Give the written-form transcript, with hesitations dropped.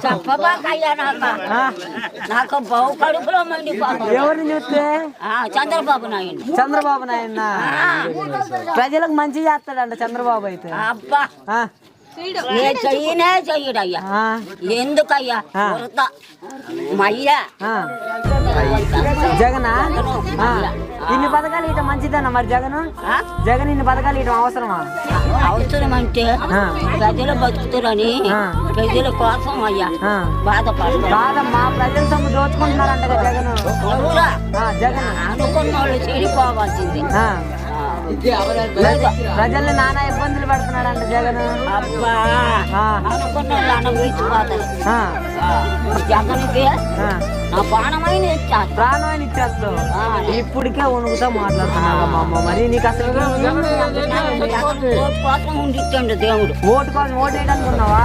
చెప్పబాకయ్యా నాకు బహు కడుపులో మండి ఎవరిని చూస్తే చంద్రబాబు నాయుడు. చంద్రబాబు నాయుడు ప్రజలకు మంచి చేస్తాడంట చంద్రబాబు అయితే. అబ్బా ఏ చెయ్యనే చెయ్యడయ్యా. ఎందుకయ్యా మయ్యా జగనా ఇన్ని పథకాలు ఇవ్వటం మంచిదన్నా మరి జగన్ ఇన్ని పథకాలు ఇవ్వటం అవసరమా? అవసరం అంటే ప్రజలు బతుకుతారని ప్రజల కోసం అయ్యా బాధపడతారు. కాదమ్మా ప్రజల సొమ్ము దోచుకుంటున్నారంట జగన్. జగన్ అనుకున్న వాళ్ళు చెడిపోవాల్సింది. ప్రజల్ని నానా ఇబ్బందులు పెడుతున్నాడంట జగన్. అబ్బా అనుకున్న వాళ్ళు అనుభవించిపోతారు. జగన్కి నా ప్రాణమైన ఇచ్చేస్తావు. ఇప్పటికే ఉనుగుతా మాట్లాడుతున్నావమ్మా. మరి నీకు అసలు ఓటు కోసం ఉండిచ్చాడు దేవుడు. ఓటు కోసం ఓటు వేయడానికి ఉన్నావా?